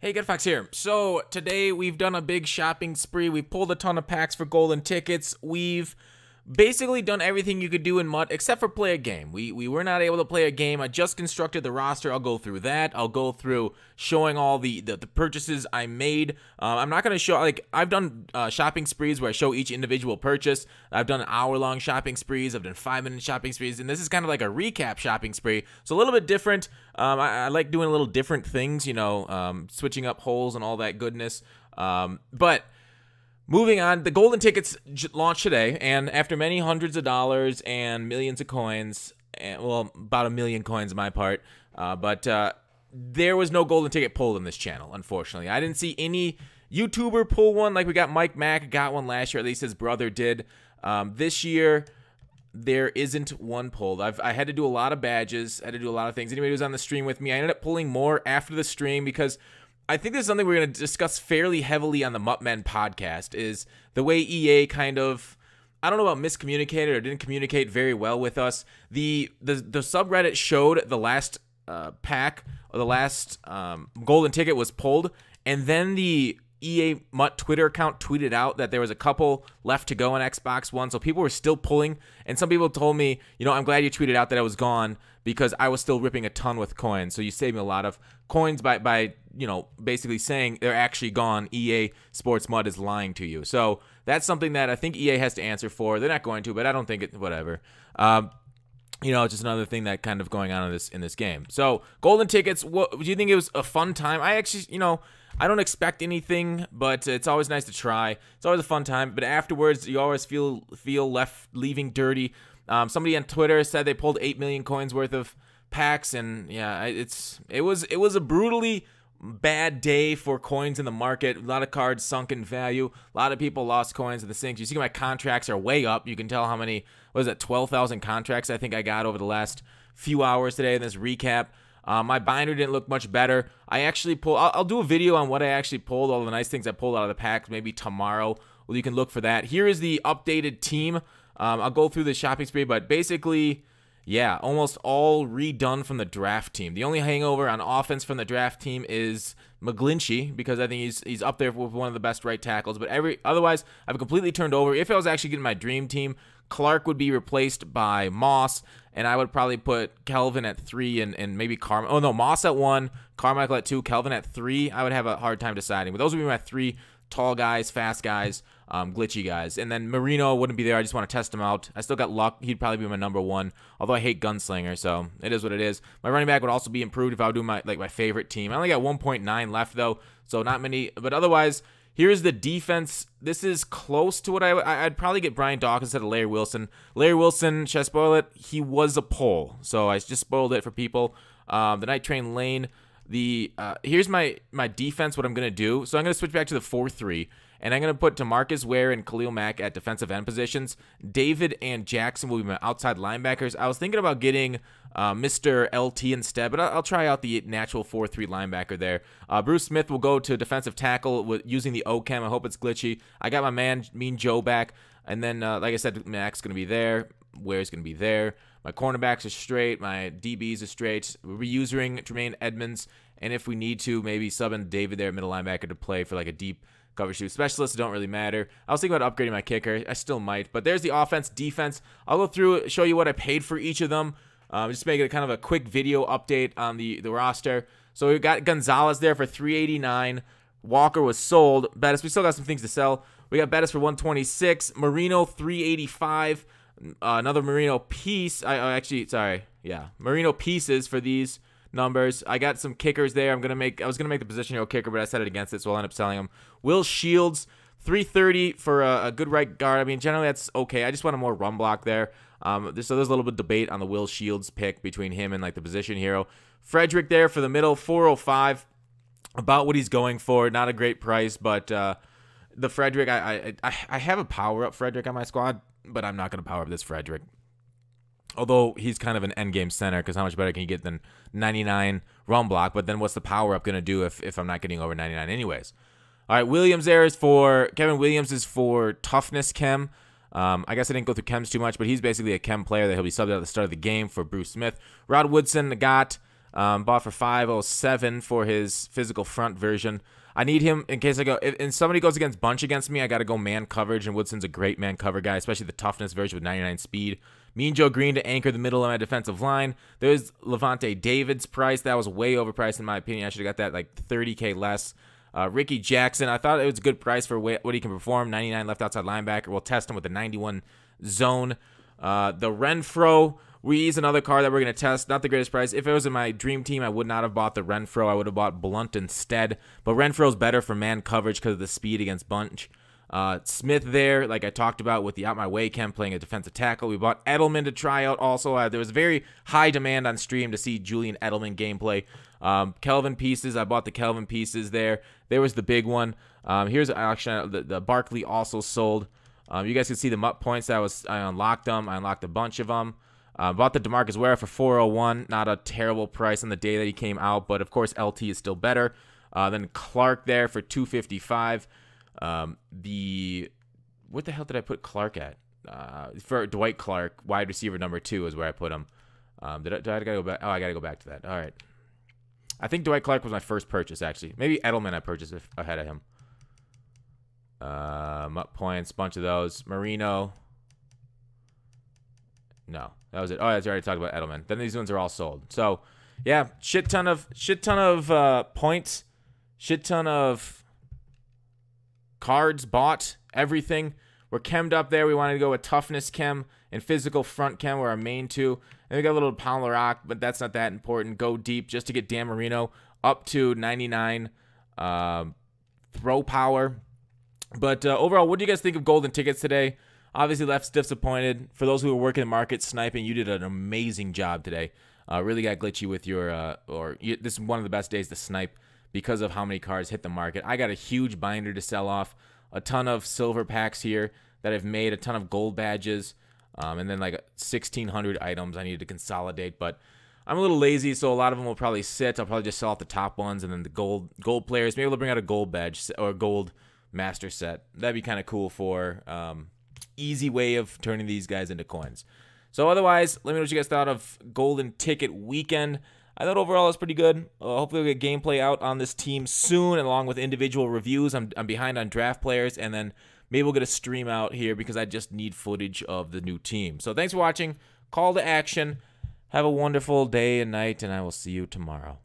Hey, Good Fox here. So today we've done a big shopping spree. We've pulled a ton of packs for golden tickets. We've basically done everything you could do in MUT except for play a game. We were not able to play a game. I just constructed the roster. I'll go through that. I'll go through showing all the purchases I made. I'm not going to show, like, I've done shopping sprees where I show each individual purchase. I've done hour-long shopping sprees. I've done 5-minute shopping sprees. And this is kind of like a recap shopping spree. So a little bit different. I like doing a little different things, you know, switching up holes and all that goodness. But moving on, the golden tickets launched today, and after many hundreds of dollars and millions of coins, and, well, about 1 million coins on my part, but there was no golden ticket pulled on this channel, unfortunately. I didn't see any YouTuber pull one. Like, we got Mike Mack got one last year, at least his brother did. This year, there isn't one pulled. I had to do a lot of badges. I had to do a lot of things. Anybody who was on the stream with me, I ended up pulling more after the stream because I think this is something we're going to discuss fairly heavily on the Muttmen podcast, is the way EA kind of, I don't know about miscommunicated or didn't communicate very well with us. The subreddit showed the last pack, or the last golden ticket was pulled, and then the EA Mutt Twitter account tweeted out that there was a couple left to go on Xbox One, so people were still pulling, and some people told me, you know, I'm glad you tweeted out that I was gone because I was still ripping a ton with coins, so you saved me a lot of coins by you know, basically saying they're actually gone. EA Sports Mutt is lying to you. So that's something that I think EA has to answer for. They're not going to, but I don't think it, whatever. You know, it's just another thing that kind of going on in this game. So golden tickets, what do you think? It was a fun time? I actually, you know, I don't expect anything, but it's always nice to try. It's always a fun time, but afterwards you always feel leaving dirty. Somebody on Twitter said they pulled 8 million coins worth of packs, and yeah, it was a brutally bad day for coins in the market. A lot of cards sunk in value. A lot of people lost coins in the sinks. You see my contracts are way up. You can tell how many, what is it, 12,000 contracts I think I got over the last few hours today in this recap. My binder didn't look much better. I actually pulled, I'll do a video on what I actually pulled, all the nice things I pulled out of the packs, maybe tomorrow. Well, you can look for that. Here is the updated team. I'll go through the shopping spree, but basically, yeah, almost all redone from the draft team. The only hangover on offense from the draft team is McGlinchey, because I think he's up there with one of the best right tackles. But otherwise, I've completely turned over. If I was actually getting my dream team, Clark would be replaced by Moss, and I would probably put Kelvin at 3 and maybe Carmichael. Oh, no, Moss at 1, Carmichael at 2, Kelvin at 3. I would have a hard time deciding. But those would be my 3 tall guys, fast guys, glitchy guys. And then Marino wouldn't be there. I just want to test him out. I still got Luck. He'd probably be my number 1, although I hate Gunslinger, so it is what it is. My running back would also be improved if I would do my favorite team. I only got 1.9 left, though, so not many. But otherwise, here's the defense. This is close to what I'd probably get Brian Dawkins instead of Larry Wilson. Larry Wilson, should I spoil it? He was a pull, so I just spoiled it for people. The Night Train Lane. Here's my defense, what I'm going to do. So I'm going to switch back to the 4-3, and I'm going to put DeMarcus Ware and Khalil Mack at defensive end positions. David and Jackson will be my outside linebackers. I was thinking about getting Mr. LT instead, but I'll try out the natural 4-3 linebacker there. Bruce Smith will go to defensive tackle using the O-Chem. I hope it's glitchy. I got my man Mean Joe back, and then, like I said, Mack's going to be there. Ware's going to be there. My cornerbacks are straight. My DBs are straight. We're reusing Tremaine Edmonds, and if we need to, maybe subbing David there, middle linebacker, to play for like a deep cover shoot. Specialists don't really matter. I was thinking about upgrading my kicker. I still might, but there's the offense, defense. I'll go through, show you what I paid for each of them. Just make it kind of a quick video update on the roster. So we got Gonzalez there for $389. Walker was sold. Bettis, we still got some things to sell. We got Bettis for $126. Marino $385. Another Marino piece. Marino pieces for these numbers. I got some kickers there. I was gonna make the position hero kicker, but I set it against it, so I'll end up selling him. Will Shields, $330 for a good right guard. I mean, generally that's okay. I just want a more run block there. So there's a little bit of debate on the Will Shields pick between him and like the position hero. Frederick there for the middle, $405. About what he's going for. Not a great price, but the Frederick, I have a power up Frederick on my squad, but I'm not gonna power up this Frederick. Although he's kind of an endgame center, because how much better can you get than 99 run block? But then what's the power up going to do if I'm not getting over 99 anyways? All right, Williams there is for, Kevin Williams is for toughness chem. I guess I didn't go through chems too much, but he's basically a chem player that he'll be subbed at the start of the game for Bruce Smith. Rod Woodson got Bought for 507 for his physical front version. I need him in case I go, if somebody goes against bunch against me, I got to go man coverage, and Woodson's a great man cover guy, especially the toughness version with 99 speed. Mean Joe Green to anchor the middle of my defensive line. There's Levante David's price. That was way overpriced in my opinion. I should have got that like 30K less. Ricky Jackson, I thought it was a good price for what he can perform. 99 left outside linebacker. We'll test him with the 91 zone. The Renfro, he's another card that we're going to test. Not the greatest price. If it was in my dream team, I would not have bought the Renfro. I would have bought Blunt instead. But Renfro's better for man coverage because of the speed against bunch. Smith there, like I talked about with the out my way chem playing a defensive tackle. We bought Edelman to try out also. There was very high demand on stream to see Julian Edelman gameplay. Kelvin pieces, I bought the Kelvin pieces there. There was the big one. Here's actually the Barkley also sold. You guys can see the MUT points. I unlocked them. I unlocked a bunch of them. Bought the DeMarcus Ware for 401. Not a terrible price on the day that he came out, but of course LT is still better. Then Clark there for 255. What the hell did I put Clark at? For Dwight Clark, wide receiver number 2 is where I put him. Did I gotta go back? Oh, I gotta go back to that. All right. I think Dwight Clark was my first purchase, actually. Maybe Edelman I purchased ahead of him. Up points, bunch of those. Marino. No, that was it. Oh, I already talked about Edelman. Then these ones are all sold. So, yeah, shit ton of points, shit ton of cards bought, everything. We're chemmed up there. We wanted to go with toughness chem and physical front chem were our main two. And we got a little Pound Rock, but that's not that important. Go deep just to get Dan Marino up to 99 throw power. But overall, what do you guys think of golden tickets today? Obviously, left disappointed. For those who are working the market, sniping, you did an amazing job today. Really got glitchy with your, this is one of the best days to snipe because of how many cards hit the market. I got a huge binder to sell off, a ton of silver packs here that I've made, a ton of gold badges, and then like 1,600 items I needed to consolidate. But I'm a little lazy, so a lot of them will probably sit. I'll probably just sell off the top ones, and then the gold players. Maybe we'll bring out a gold badge or a gold master set. That'd be kind of cool for easy way of turning these guys into coins. So otherwise, let me know what you guys thought of golden ticket weekend. I thought overall it was pretty good. Hopefully we'll get gameplay out on this team soon, along with individual reviews. I'm behind on draft players, and then maybe we'll get a stream out here because I just need footage of the new team. So thanks for watching. Call to action. Have a wonderful day and night, and I will see you tomorrow.